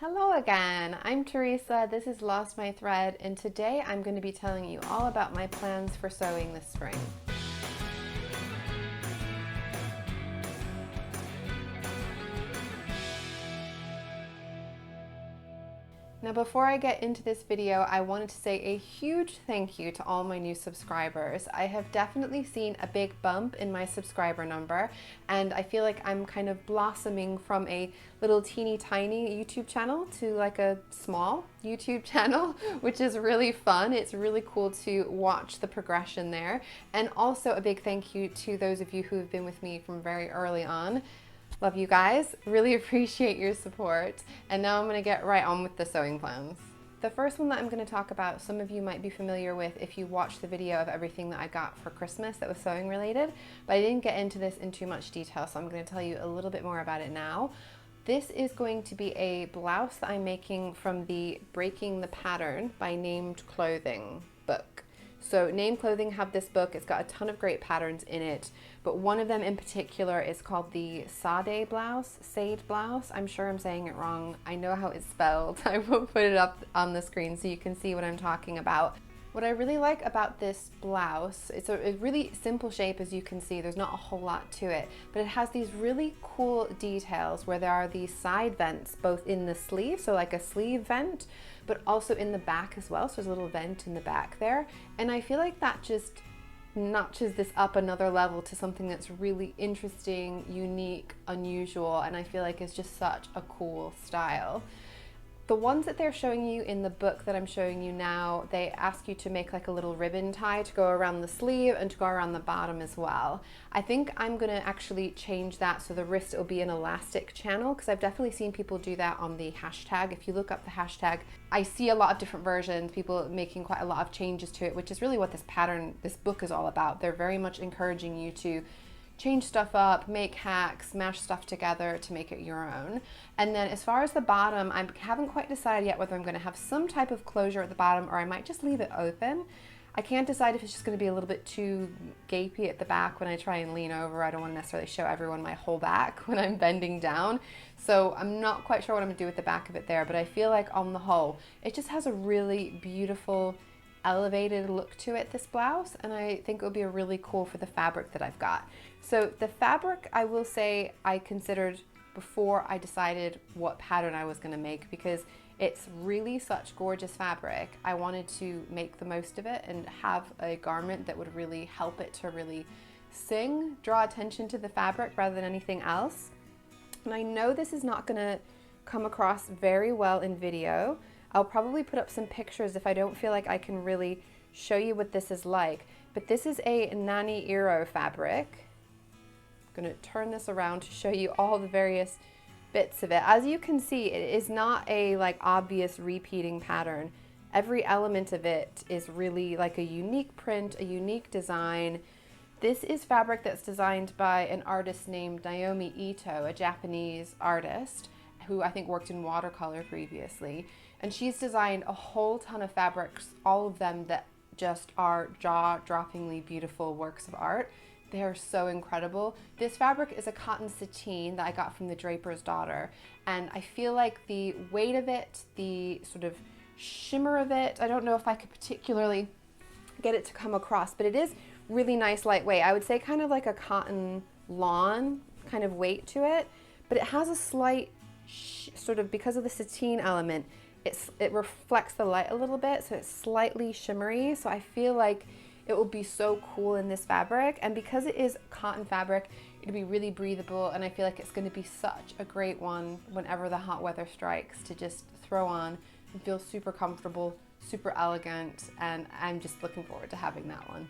Hello again, I'm Teresa, this is Lost My Thread, and today I'm going to be telling you all about my plans for sewing this spring. Now before I get into this video, I wanted to say a huge thank you to all my new subscribers. I have definitely seen a big bump in my subscriber number, and I feel like I'm kind of blossoming from a little teeny tiny YouTube channel to like a small YouTube channel, which is really fun. It's really cool to watch the progression there. And also a big thank you to those of you who have been with me from very early on. Love you guys, really appreciate your support. And now I'm going to get right on with the sewing plans. The first one that I'm going to talk about, some of you might be familiar with if you watched the video of everything that I got for Christmas that was sewing related, but I didn't get into this in too much detail, so I'm going to tell you a little bit more about it now. This is going to be a blouse that I'm making from the Breaking the Pattern by Named Clothing book. So Named Clothing have this book, it's got a ton of great patterns in it, but one of them in particular is called the Sade blouse. I'm sure I'm saying it wrong. I know how it's spelled. I will put it up on the screen so you can see what I'm talking about. What I really like about this blouse, it's a really simple shape, as you can see. There's not a whole lot to it, but it has these really cool details where there are these side vents both in the sleeve, so like a sleeve vent, but also in the back as well. So there's a little vent in the back there. And I feel like that just notches this up another level to something that's really interesting, unique, unusual, and I feel like it's just such a cool style. The ones that they're showing you in the book that I'm showing you now, they ask you to make like a little ribbon tie to go around the sleeve and to go around the bottom as well. I think I'm gonna actually change that so the wrist will be an elastic channel, because I've definitely seen people do that on the hashtag. If you look up the hashtag, I see a lot of different versions, people making quite a lot of changes to it, which is really what this book is all about. They're very much encouraging you to change stuff up, make hacks, mash stuff together to make it your own. And then as far as the bottom, I haven't quite decided yet whether I'm going to have some type of closure at the bottom or I might just leave it open. I can't decide if it's just going to be a little bit too gapey at the back when I try and lean over. I don't want to necessarily show everyone my whole back when I'm bending down. So I'm not quite sure what I'm going to do with the back of it there, but I feel like on the whole, it just has a really beautiful elevated look to it, this blouse, and I think it would be really cool for the fabric that I've got. So the fabric, I will say, I considered before I decided what pattern I was going to make, because it's really such gorgeous fabric. I wanted to make the most of it and have a garment that would really help it to really sing, draw attention to the fabric rather than anything else. And I know this is not going to come across very well in video. I'll probably put up some pictures if I don't feel like I can really show you what this is like. But this is a Nani fabric. I'm going to turn this around to show you all the various bits of it. As you can see, it is not a like obvious repeating pattern. Every element of it is really like a unique print, a unique design. This is fabric that's designed by an artist named Naomi Ito, a Japanese artist who I think worked in watercolor previously. And she's designed a whole ton of fabrics, all of them that just are jaw-droppingly beautiful works of art. They are so incredible. This fabric is a cotton sateen that I got from the Draper's daughter. And I feel like the weight of it, the sort of shimmer of it, I don't know if I could particularly get it to come across, but it is really nice, lightweight. I would say kind of like a cotton lawn kind of weight to it, but it has a slight sort of, because of the sateen element, it reflects the light a little bit, so it's slightly shimmery. So I feel like it will be so cool in this fabric, and because it is cotton fabric, it'll be really breathable, and I feel like it's going to be such a great one whenever the hot weather strikes to just throw on and feel super comfortable, super elegant, and I'm just looking forward to having that one.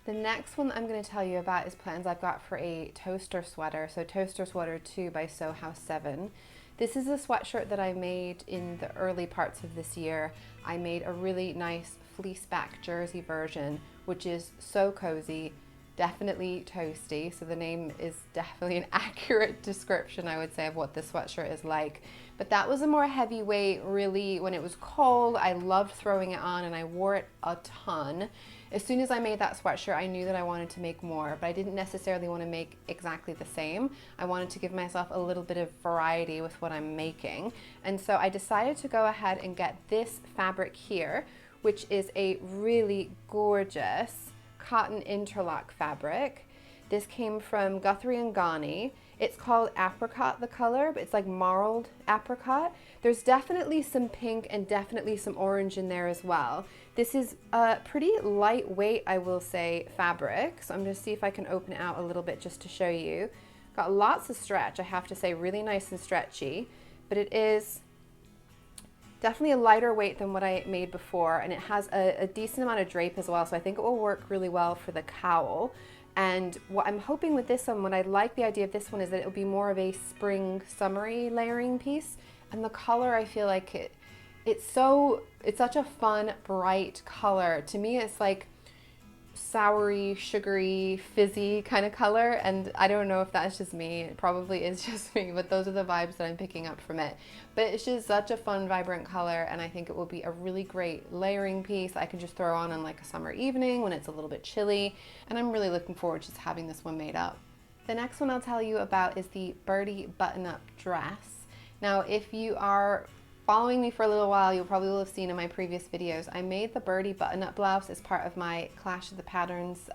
The next one I'm going to tell you about is plans I've got for a toaster sweater, so Toaster Sweater 2 by Sew House 7. This is a sweatshirt that I made in the early parts of this year. I made a really nice fleece back jersey version, which is so cozy, definitely toasty. So the name is definitely an accurate description, I would say, of what this sweatshirt is like. But that was a more heavyweight, really, when it was cold. I loved throwing it on and I wore it a ton. As soon as I made that sweatshirt, I knew that I wanted to make more, but I didn't necessarily want to make exactly the same. I wanted to give myself a little bit of variety with what I'm making. And so I decided to go ahead and get this fabric here, which is a really gorgeous cotton interlock fabric. This came from Guthrie and Ghani. It's called Apricot, the color, but it's like marled apricot. There's definitely some pink and definitely some orange in there as well. This is a pretty lightweight, I will say, fabric. So I'm going to see if I can open it out a little bit just to show you. Got lots of stretch, I have to say, really nice and stretchy, but it is definitely a lighter weight than what I made before, and it has a decent amount of drape as well, so I think it will work really well for the cowl. And what I'm hoping with this one, what I like the idea of this one, is that it will be more of a spring summery layering piece. And the color, I feel like it's such a fun, bright color. To me, it's like soury, sugary, fizzy kind of color, and I don't know if that's just me. It probably is just me, but those are the vibes that I'm picking up from it. But it's just such a fun, vibrant color, and I think it will be a really great layering piece I can just throw on like a summer evening when it's a little bit chilly, and I'm really looking forward to just having this one made up. The next one I'll tell you about is the Byrdie Button Up Dress. Now, if you are following me for a little while, you'll probably will have seen in my previous videos, I made the Byrdie Button Up blouse as part of my Clash of the Patterns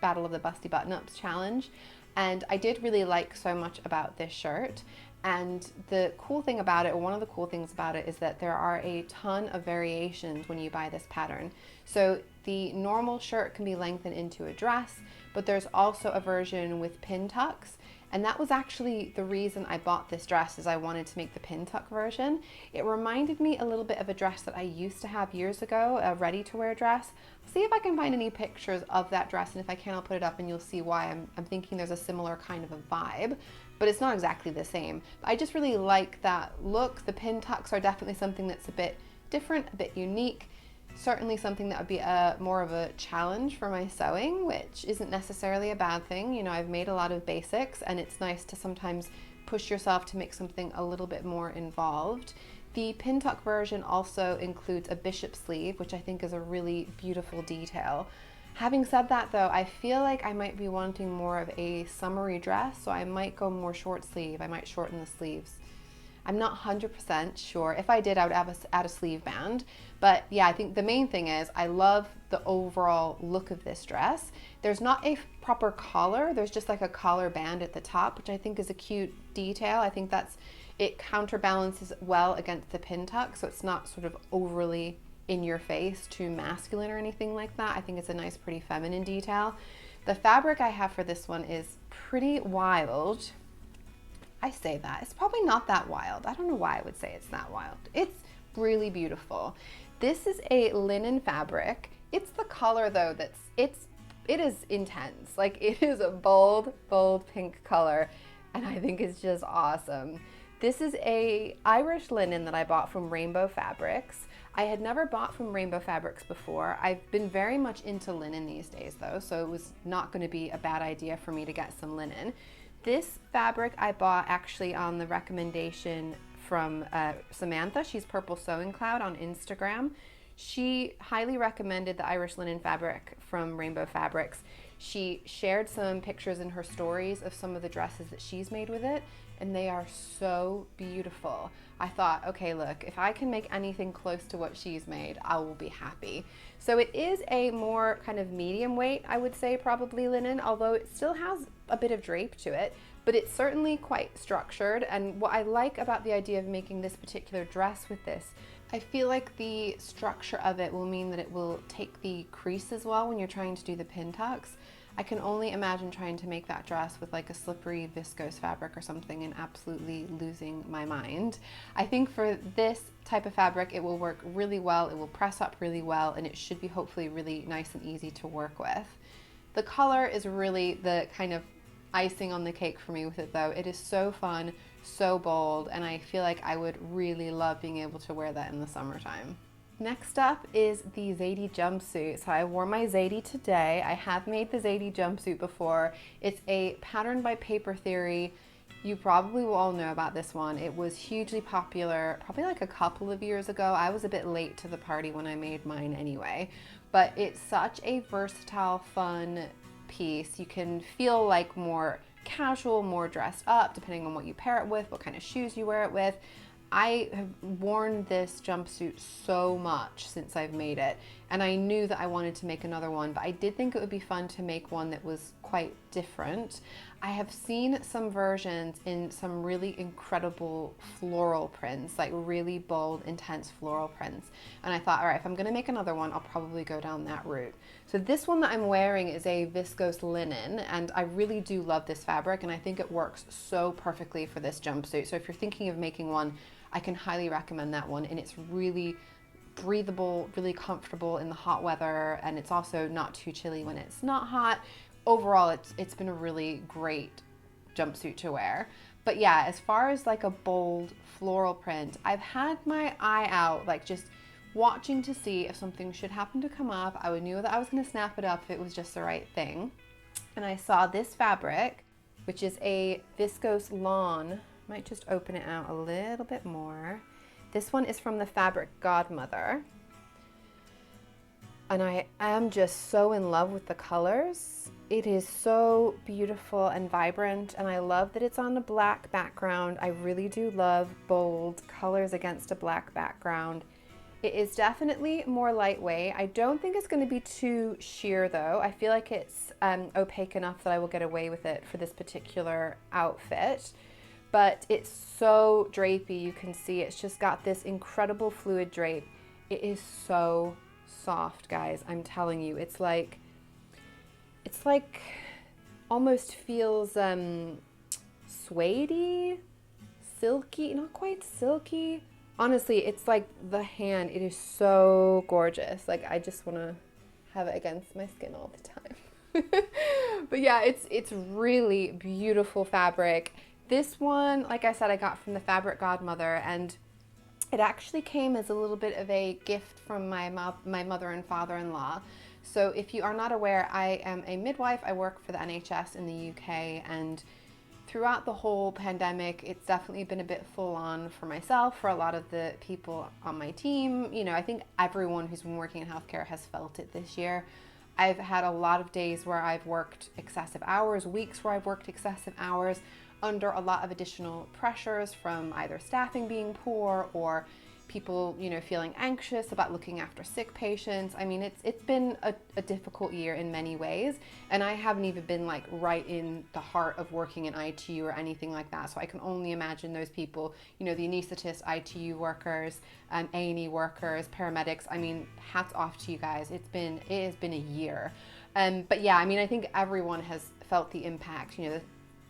Battle of the Busty Button Ups challenge, and I did really like so much about this shirt. And the cool thing about it, or one of the cool things about it, is that there are a ton of variations when you buy this pattern. So the normal shirt can be lengthened into a dress, but there's also a version with pin tucks. And that was actually the reason I bought this dress, is I wanted to make the pin tuck version. It reminded me a little bit of a dress that I used to have years ago, a ready-to-wear dress. I'll see if I can find any pictures of that dress, and if I can, I'll put it up and you'll see why I'm thinking there's a similar kind of a vibe, but it's not exactly the same. But I just really like that look. The pin tucks are definitely something that's a bit different, a bit unique. Certainly something that would be more of a challenge for my sewing, which isn't necessarily a bad thing. You know, I've made a lot of basics, and it's nice to sometimes push yourself to make something a little bit more involved. The pin tuck version also includes a bishop sleeve, which I think is a really beautiful detail. Having said that though, I feel like I might be wanting more of a summery dress, so I might go more short sleeve. I might shorten the sleeves. I'm not 100% sure. If I did, I would add a sleeve band. But yeah, I think the main thing is I love the overall look of this dress. There's not a proper collar. There's just like a collar band at the top, which I think is a cute detail. I think it counterbalances well against the pin tuck, so it's not sort of overly in your face, too masculine or anything like that. I think it's a nice, pretty feminine detail. The fabric I have for this one is pretty wild. I say that. It's probably not that wild. I don't know why I would say it's that wild. It's really beautiful. This is a linen fabric. It's the color though it is intense. Like, it is a bold, bold pink color, and I think it's just awesome. This is a Irish linen that I bought from Rainbow Fabrics. I had never bought from Rainbow Fabrics before. I've been very much into linen these days though, so it was not going to be a bad idea for me to get some linen. This fabric I bought actually on the recommendation from Samantha. She's Purple Sewing Cloud on Instagram. She highly recommended the Irish linen fabric from Rainbow Fabrics. She shared some pictures in her stories of some of the dresses that she's made with it, and they are so beautiful. I thought, okay, look, if I can make anything close to what she's made, I will be happy. So it is a more kind of medium weight, I would say, probably linen, although it still has a bit of drape to it, but it's certainly quite structured. And what I like about the idea of making this particular dress with this, I feel like the structure of it will mean that it will take the crease as well when you're trying to do the pin tucks. I can only imagine trying to make that dress with like a slippery viscose fabric or something and absolutely losing my mind. I think for this type of fabric, it will work really well. It will press up really well, and it should be hopefully really nice and easy to work with. The color is really the kind of icing on the cake for me with it though. It is so fun, so bold, and I feel like I would really love being able to wear that in the summertime. Next up is the Zadie Jumpsuit. So I wore my Zadie today. I have made the Zadie Jumpsuit before. It's a pattern by Paper Theory. You probably will all know about this one. It was hugely popular probably like a couple of years ago. I was a bit late to the party when I made mine anyway, but it's such a versatile, fun piece. You can feel like more casual, more dressed up, depending on what you pair it with, what kind of shoes you wear it with. I have worn this jumpsuit so much since I've made it, and I knew that I wanted to make another one, but I did think it would be fun to make one that was quite different. I have seen some versions in some really incredible floral prints, like really bold, intense floral prints. And I thought, all right, if I'm gonna make another one, I'll probably go down that route. So this one that I'm wearing is a viscose linen, and I really do love this fabric, and I think it works so perfectly for this jumpsuit. So if you're thinking of making one, I can highly recommend that one, and it's really breathable, really comfortable in the hot weather, and it's also not too chilly when it's not hot. Overall, it's been a really great jumpsuit to wear. But yeah, as far as like a bold floral print, I've had my eye out, like just watching to see if something should happen to come up. I knew that I was gonna snap it up if it was just the right thing. And I saw this fabric, which is a viscose lawn. Might just open it out a little bit more. This one is from the fabric Godmother. And I am just so in love with the colors. It is so beautiful and vibrant, and I love that it's on a black background. I really do love bold colors against a black background. It is definitely more lightweight. I don't think it's going to be too sheer though. I feel like it's opaque enough that I will get away with it for this particular outfit. But it's so drapey. You can see it's just got this incredible fluid drape. It is so soft, guys. I'm telling you, it's like almost feels suede-y, silky, not quite silky. Honestly, it's like the hand, it is so gorgeous. Like I just want to have it against my skin all the time. But yeah, it's really beautiful fabric. This one, like I said, I got from the fabric Godmother, and it actually came as a little bit of a gift from my mother and father-in-law. So if you are not aware, I am a midwife. I work for the NHS in the UK, and throughout the whole pandemic, it's definitely been a bit full on for myself, for a lot of the people on my team. You know, I think everyone who's been working in healthcare has felt it this year. I've had a lot of days where I've worked excessive hours, weeks where I've worked excessive hours, under a lot of additional pressures from either staffing being poor or people, you know, feeling anxious about looking after sick patients. I mean, it's been a difficult year in many ways, and I haven't even been like right in the heart of working in ITU or anything like that. So I can only imagine those people, you know, the anaesthetists, ITU workers, A&E workers, paramedics. I mean, hats off to you guys. It has been a year. But yeah, I mean, I think everyone has felt the impact. You know, the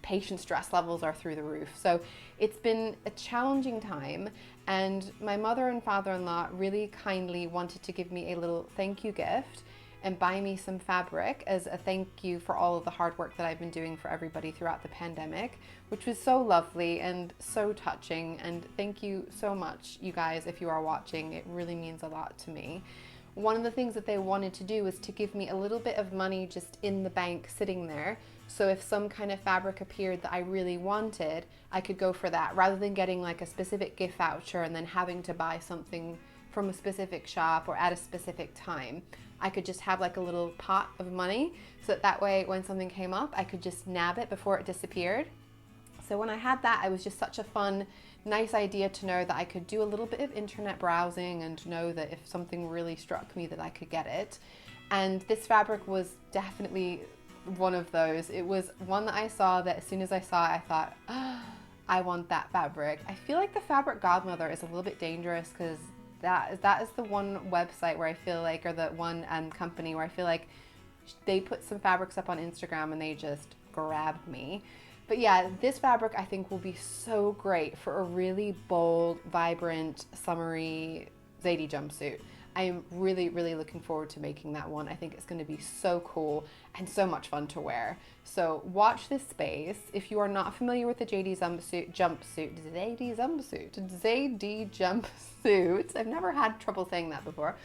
patient stress levels are through the roof. So it's been a challenging time, and my mother and father-in-law really kindly wanted to give me a little thank you gift and buy me some fabric as a thank you for all of the hard work that I've been doing for everybody throughout the pandemic, which was so lovely and so touching. And thank you so much, you guys, if you are watching. It really means a lot to me. One of the things that they wanted to do was to give me a little bit of money just in the bank sitting there. So if some kind of fabric appeared that I really wanted, I could go for that rather than getting like a specific gift voucher and then having to buy something from a specific shop or at a specific time. I could just have like a little pot of money so that way when something came up, I could just nab it before it disappeared. So when I had that, it was just such a fun, nice idea to know that I could do a little bit of internet browsing and know that if something really struck me that I could get it. And this fabric was definitely one of those. It was one that I saw that as soon as I saw it, I thought, oh, I want that fabric. I feel like the fabric Godmother is a little bit dangerous because that is the one website where I feel like, or the one company where I feel like they put some fabrics up on Instagram and they just grabbed me. But yeah, this fabric I think will be so great for a really bold, vibrant, summery Zadie jumpsuit. I'm really, really looking forward to making that one. I think it's going to be so cool and so much fun to wear. So watch this space. If you are not familiar with the Zadie Jumpsuit, I've never had trouble saying that before.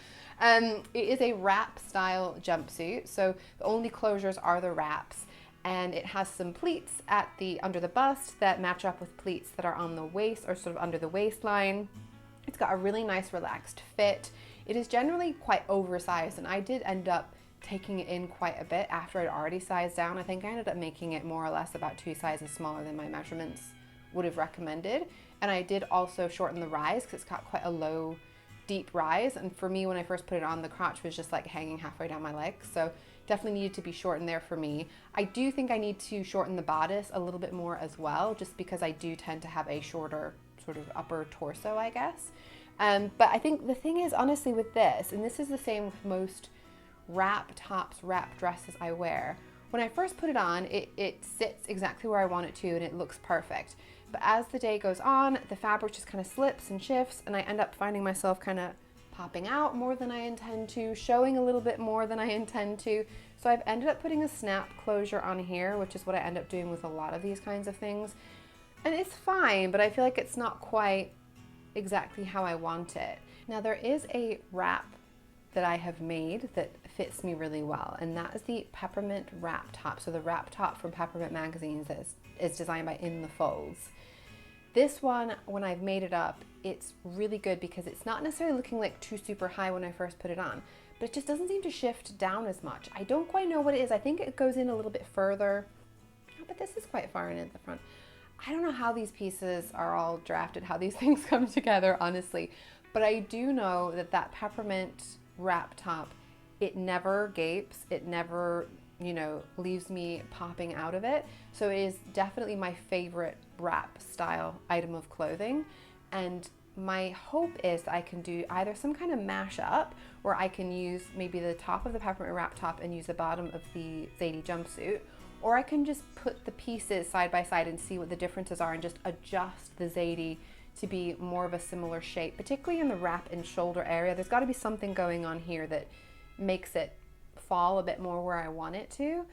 It is a wrap style jumpsuit. So the only closures are the wraps, and it has some pleats at the under the bust that match up with pleats that are on the waist or sort of under the waistline. It's got a really nice relaxed fit. It is generally quite oversized, and I did end up taking it in quite a bit after I'd already sized down. I think I ended up making it more or less about 2 sizes smaller than my measurements would have recommended. And I did also shorten the rise because it's got quite a low, deep rise. And for me, when I first put it on, the crotch was just like hanging halfway down my leg. So definitely needed to be shortened there for me. I do think I need to shorten the bodice a little bit more as well, just because I do tend to have a shorter sort of upper torso, I guess. But I think the thing is, honestly, with this, and this is the same with most wrap tops, wrap dresses I wear, when I first put it on, it sits exactly where I want it to and it looks perfect. But as the day goes on, the fabric just kind of slips and shifts, and I end up finding myself kind of popping out more than I intend to, showing a little bit more than I intend to. So I've ended up putting a snap closure on here, which is what I end up doing with a lot of these kinds of things. And it's fine, but I feel like it's not quite exactly how I want it. Now there is a wrap that I have made that fits me really well, and that is the peppermint wrap top. So the wrap top from Peppermint magazines is designed by In the Folds. This one, when I've made it up, it's really good because it's not necessarily looking like too super high when I first put it on, but it just doesn't seem to shift down as much. I don't quite know what it is. I think it goes in a little bit further, but this is quite far in at the front. I don't know how these pieces are all drafted, how these things come together, honestly, but I do know that that peppermint wrap top, it never gapes, it never, you know, leaves me popping out of it. So it is definitely my favorite wrap style item of clothing. And my hope is that I can do either some kind of mashup where I can use maybe the top of the peppermint wrap top and use the bottom of the Zadie jumpsuit, or I can just put the pieces side by side and see what the differences are and just adjust the Zadie to be more of a similar shape, particularly in the wrap and shoulder area. There's got to be something going on here that makes it fall a bit more where I want it to.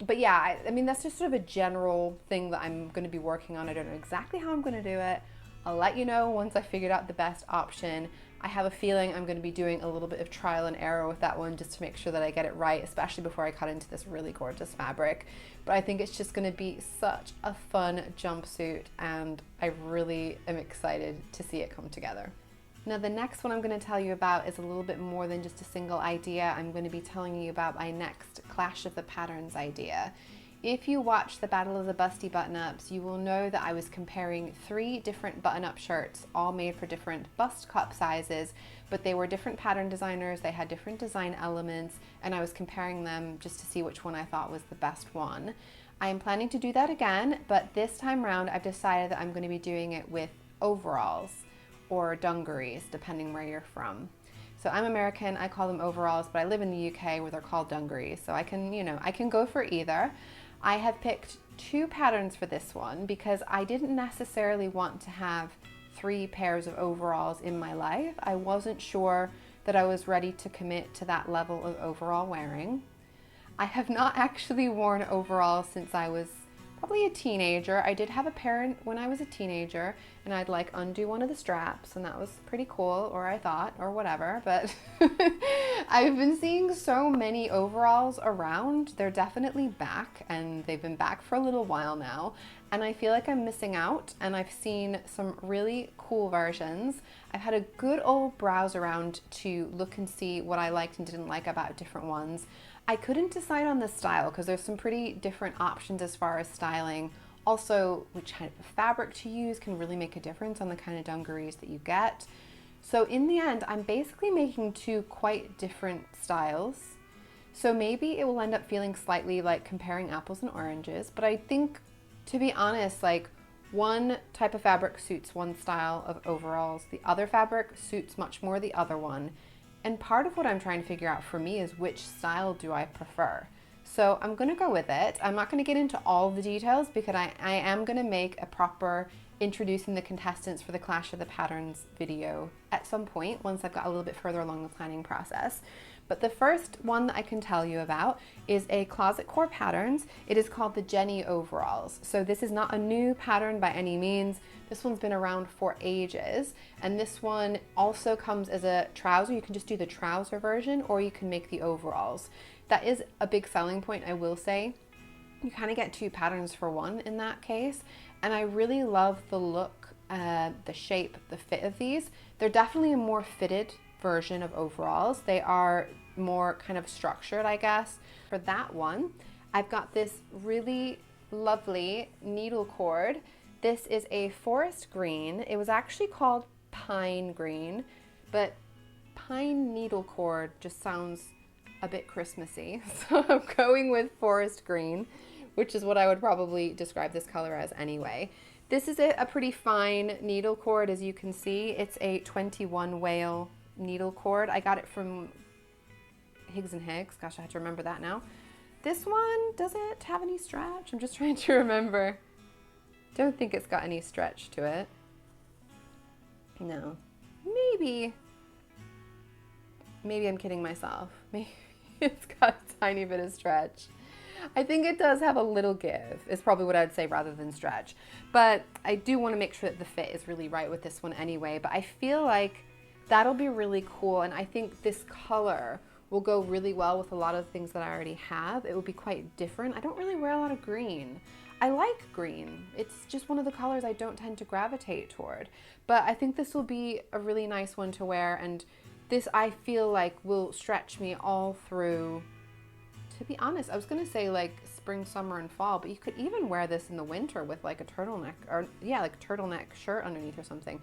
But yeah, I mean, that's just sort of a general thing that I'm going to be working on. I don't know exactly how I'm going to do it. I'll let you know once I figured out the best option. I have a feeling I'm going to be doing a little bit of trial and error with that one just to make sure that I get it right, especially before I cut into this really gorgeous fabric. But I think it's just going to be such a fun jumpsuit, and I really am excited to see it come together. Now the next one I'm going to tell you about is a little bit more than just a single idea. I'm going to be telling you about my next Clash of the Patterns idea. If you watch the Battle of the Busty Button-Ups, you will know that I was comparing 3 different button-up shirts, all made for different bust cup sizes, but they were different pattern designers, they had different design elements, and I was comparing them just to see which one I thought was the best one. I am planning to do that again, but this time around I've decided that I'm going to be doing it with overalls or dungarees, depending where you're from. So I'm American, I call them overalls, but I live in the UK where they're called dungarees, so I can, you know, I can go for either. I have picked 2 patterns for this one because I didn't necessarily want to have 3 pairs of overalls in my life. I wasn't sure that I was ready to commit to that level of overall wearing. I have not actually worn overalls since I was probably a teenager. I did have a pair when I was a teenager, and I'd like undo one of the straps, and that was pretty cool, or I thought, or whatever, but I've been seeing so many overalls around. They're definitely back, and they've been back for a little while now, and I feel like I'm missing out, and I've seen some really cool versions. I've had a good old browse around to look and see what I liked and didn't like about different ones. I couldn't decide on the style because there's some pretty different options as far as styling. Also, which kind of fabric to use can really make a difference on the kind of dungarees that you get. So in the end, I'm basically making 2 quite different styles. So maybe it will end up feeling slightly like comparing apples and oranges, but I think, to be honest, like one type of fabric suits one style of overalls, the other fabric suits much more the other one. And part of what I'm trying to figure out for me is which style do I prefer. So I'm going to go with it. I'm not going to get into all the details because I am going to make a proper introducing the contestants for the Clash of the Patterns video at some point once I've got a little bit further along the planning process. But the first one that I can tell you about is a Closet Core Patterns. It is called the Ghani Overalls. So this is not a new pattern by any means. This one's been around for ages. And this one also comes as a trouser. You can just do the trouser version or you can make the overalls. That is a big selling point, I will say. You kind of get two patterns for one in that case. And I really love the look, the shape, the fit of these. They're definitely a more fitted version of overalls. They are more kind of structured, I guess. For that one, I've got this really lovely Needlecord. This is a forest green. It was actually called pine green, but pine Needlecord just sounds a bit Christmassy. So I'm going with forest green, which is what I would probably describe this color as anyway. This is a pretty fine needle cord, as you can see. It's a 21 wale needle cord. I got it from Higgs and Higgs. Gosh, I have to remember that now. This one doesn't have any stretch. I'm just trying to remember. Don't think it's got any stretch to it. No. Maybe I'm kidding myself. Maybe it's got a tiny bit of stretch. I think it does have a little give, is probably what I'd say rather than stretch. But I do want to make sure that the fit is really right with this one anyway. But I feel like that'll be really cool. And I think this color will go really well with a lot of the things that I already have. It will be quite different. I don't really wear a lot of green. I like green. It's just one of the colors I don't tend to gravitate toward. But I think this will be a really nice one to wear. And this, I feel like, will stretch me all through. To be honest, I was gonna say like spring, summer, and fall, but you could even wear this in the winter with like a turtleneck, or yeah, like a turtleneck shirt underneath or something.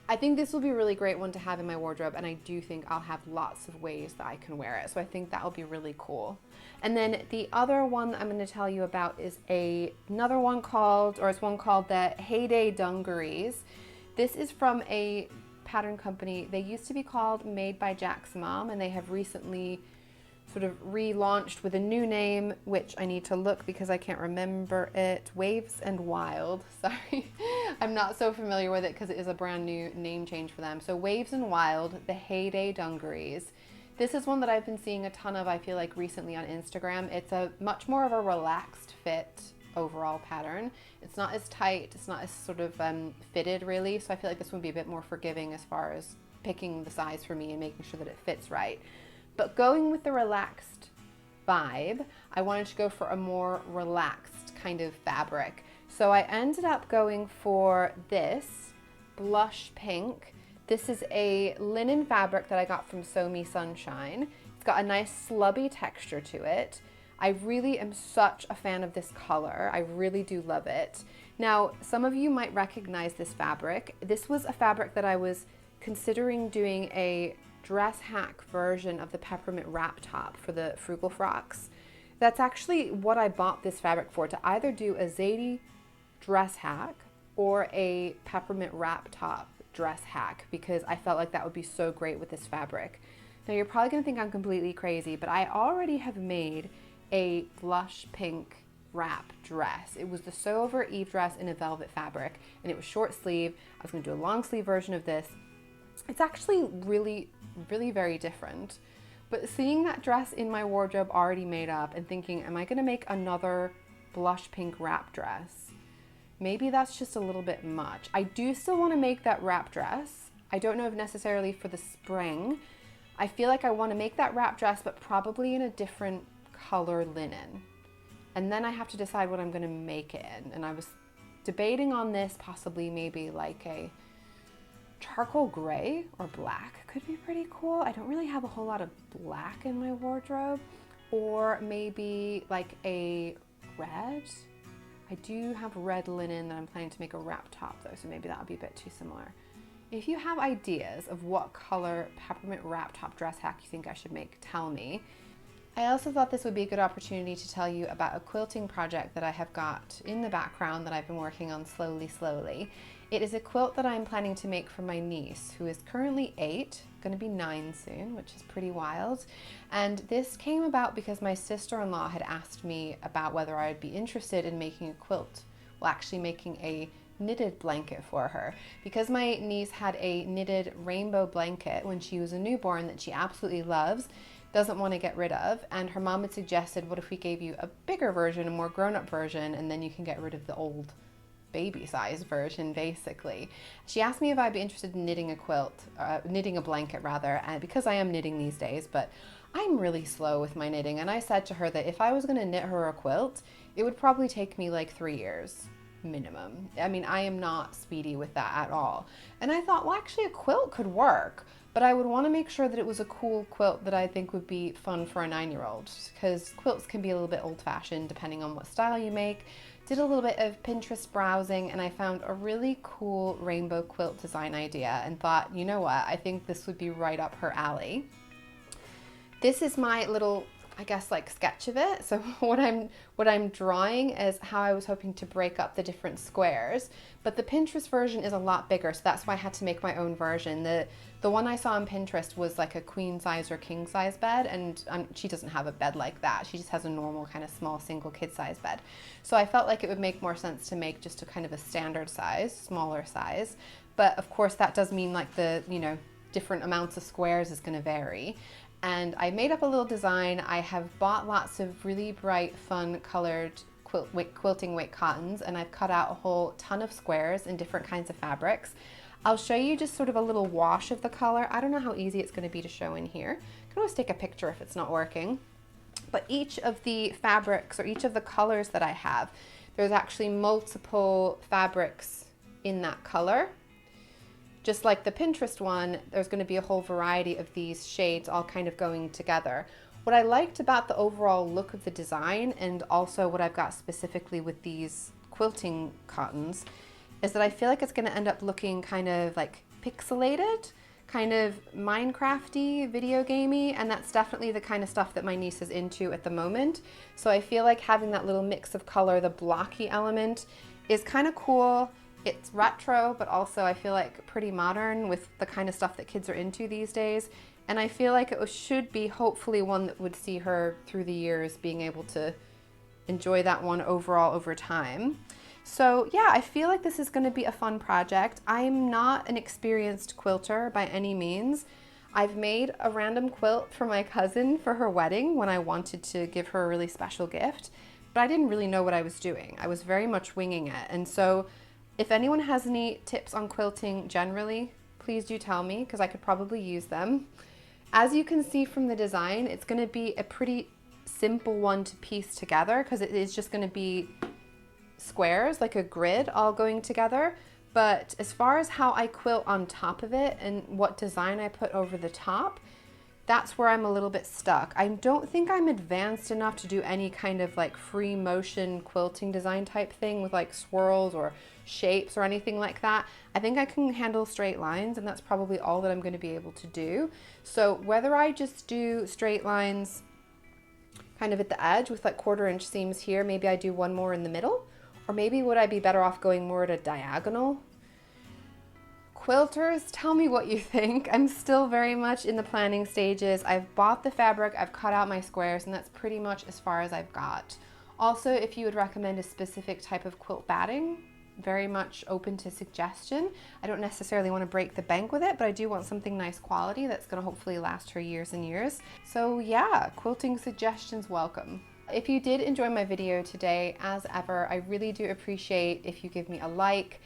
I think this will be a really great one to have in my wardrobe, and I do think I'll have lots of ways that I can wear it. So I think that will be really cool. And then the other one that I'm gonna tell you about is another one called, or it's one called the Heyday Dungarees. This is from a pattern company. They used to be called Made by Jack's Mom, and they have recently sort of relaunched with a new name, which I need to look because I can't remember it. Waves and Wild. Sorry, I'm not so familiar with it because it is a brand new name change for them. So Waves and Wild, the Heyday Dungarees. This is one that I've been seeing a ton of, I feel like, recently on Instagram. It's a much more of a relaxed fit overall pattern. It's not as tight, it's not as sort of fitted really. So I feel like this would be a bit more forgiving as far as picking the size for me and making sure that it fits right. But going with the relaxed vibe, I wanted to go for a more relaxed kind of fabric. So I ended up going for this blush pink. This is a linen fabric that I got from Sew Me Sunshine. It's got a nice slubby texture to it. I really am such a fan of this color. I really do love it. Now, some of you might recognize this fabric. This was a fabric that I was considering doing a dress hack version of the peppermint wrap top for the Frugal Frocks. That's actually what I bought this fabric for, to either do a Zadie dress hack or a peppermint wrap top dress hack, because I felt like that would be so great with this fabric. Now you're probably gonna think I'm completely crazy, but I already have made a blush pink wrap dress. It was the Sew Over Eve dress in a velvet fabric, and it was short sleeve. I was gonna do a long sleeve version of this. It's actually really very different. But seeing that dress in my wardrobe already made up and thinking, am I gonna make another blush pink wrap dress? Maybe that's just a little bit much. I do still wanna make that wrap dress. I don't know if necessarily for the spring. I feel like I wanna make that wrap dress, but probably in a different color linen. And then I have to decide what I'm gonna make it in. And I was debating on this, possibly maybe like a charcoal gray or black could be pretty cool. I don't really have a whole lot of black in my wardrobe. Or maybe like a red. I do have red linen that I'm planning to make a wrap top though, so maybe that would be a bit too similar. If you have ideas of what color peppermint wrap top dress hack you think I should make, tell me. I also thought this would be a good opportunity to tell you about a quilting project that I have got in the background that I've been working on slowly. It is a quilt that I'm planning to make for my niece, who is currently 8, going to be 9 soon, which is pretty wild. And this came about because my sister-in-law had asked me about whether I would be interested in making a quilt. Well, actually making a knitted blanket for her. Because my niece had a knitted rainbow blanket when she was a newborn that she absolutely loves, doesn't want to get rid of, and her mom had suggested, what if we gave you a bigger version, a more grown-up version, and then you can get rid of the old baby size version, basically. She asked me if I'd be interested in knitting a quilt, knitting a blanket rather, and because I am knitting these days, but I'm really slow with my knitting, and I said to her that if I was going to knit her a quilt, it would probably take me like 3 years minimum. I mean, I am not speedy with that at all. And I thought, well, actually a quilt could work, but I would want to make sure that it was a cool quilt that I think would be fun for a 9-year-old, because quilts can be a little bit old-fashioned depending on what style you make. Did a little bit of Pinterest browsing, and I found a really cool rainbow quilt design idea and thought, you know what, I think this would be right up her alley. This is my little, I guess, like sketch of it. So what I'm drawing is how I was hoping to break up the different squares, but the Pinterest version is a lot bigger, so that's why I had to make my own version. The one I saw on Pinterest was like a queen size or king size bed, and she doesn't have a bed like that. She just has a normal kind of small single kid size bed. So I felt like it would make more sense to make just a kind of a standard size, smaller size. But of course that does mean like the, you know, different amounts of squares is going to vary. And I made up a little design. I have bought lots of really bright, fun colored quilting weight cottons, and I've cut out a whole ton of squares in different kinds of fabrics. I'll show you just sort of a little wash of the color. I don't know how easy it's going to be to show in here. I can always take a picture if it's not working. But each of the fabrics, or each of the colors that I have, there's actually multiple fabrics in that color. Just like the Pinterest one, there's going to be a whole variety of these shades all kind of going together. What I liked about the overall look of the design, and also what I've got specifically with these quilting cottons, is that I feel like it's going to end up looking kind of like pixelated, kind of Minecrafty, video gamey, and that's definitely the kind of stuff that my niece is into at the moment. So I feel like having that little mix of color, the blocky element, is kind of cool. It's retro, but also I feel like pretty modern with the kind of stuff that kids are into these days. And I feel like it should be hopefully one that would see her through the years being able to enjoy that one overall over time. So yeah, I feel like this is going to be a fun project. I'm not an experienced quilter by any means. I've made a random quilt for my cousin for her wedding when I wanted to give her a really special gift, but I didn't really know what I was doing. I was very much winging it. And so if anyone has any tips on quilting generally, please do tell me, because I could probably use them. As you can see from the design, it's going to be a pretty simple one to piece together, because it is just going to be squares, like a grid all going together. But as far as how I quilt on top of it and what design I put over the top, that's where I'm a little bit stuck. I don't think I'm advanced enough to do any kind of like free motion quilting design type thing with like swirls or shapes or anything like that. I think I can handle straight lines, and that's probably all that I'm going to be able to do. So whether I just do straight lines kind of at the edge with like 1/4 inch seams here, maybe I do one more in the middle, or maybe would I be better off going more at a diagonal? Quilters, tell me what you think. I'm still very much in the planning stages. I've bought the fabric, I've cut out my squares, and that's pretty much as far as I've got. Also, if you would recommend a specific type of quilt batting, very much open to suggestion. I don't necessarily want to break the bank with it, but I do want something nice quality that's going to hopefully last her years and years. So yeah, quilting suggestions welcome. If you did enjoy my video today, as ever, I really do appreciate if you give me a like.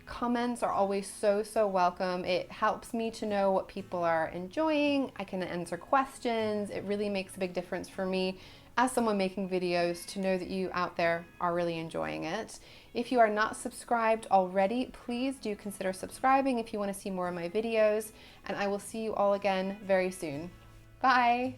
Comments are always so welcome. It helps me to know what people are enjoying. I can answer questions. It really makes a big difference for me as someone making videos to know that you out there are really enjoying it. If you are not subscribed already, please do consider subscribing if you want to see more of my videos, and I will see you all again very soon. Bye!